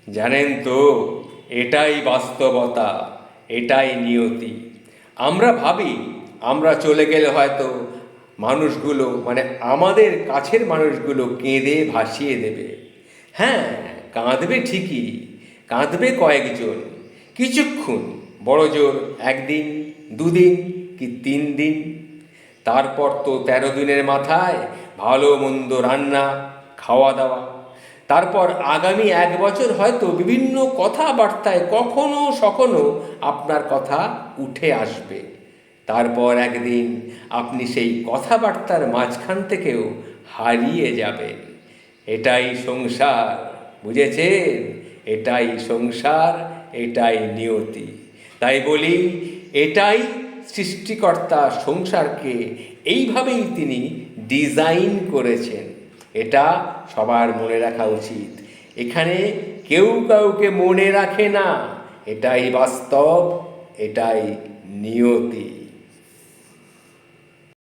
জানেন তো, এটাই বাস্তবতা, এটাই নিয়তি। আমরা ভাবি আমরা চলে গেলে হয়তো মানুষগুলো, মানে আমাদের কাছের মানুষগুলো কেঁদে ভাসিয়ে দেবে। হ্যাঁ, কাঁদবে ঠিকই, কাঁদবে কয়েকজন, কিছুক্ষণ, বড় জোর একদিন, দুদিন, কি 3 দিন। তারপর তো 13 দিনের মাথায় ভালো মন্দ রান্না, খাওয়া দাওয়া। তারপর আগামী 1 বছর হয়তো বিভিন্ন কথাবার্তায় কখনো সখনো আপনার কথা উঠে আসবে। তারপর একদিন আপনি সেই কথাবার্তার মাঝখান থেকেও হারিয়ে যাবেন। এটাই সংসার, বুঝেছেন? এটাই সংসার, এটাই নিয়তি। তাই বলি, এটাই সৃষ্টিকর্তা সংসারকে এইভাবেই তিনি ডিজাইন করেছেন। এটা সবার মনে রাখা উচিত। এখানে কেউ কাউকে মনে রাখে না, এটাই বাস্তব, এটাই নিয়তি।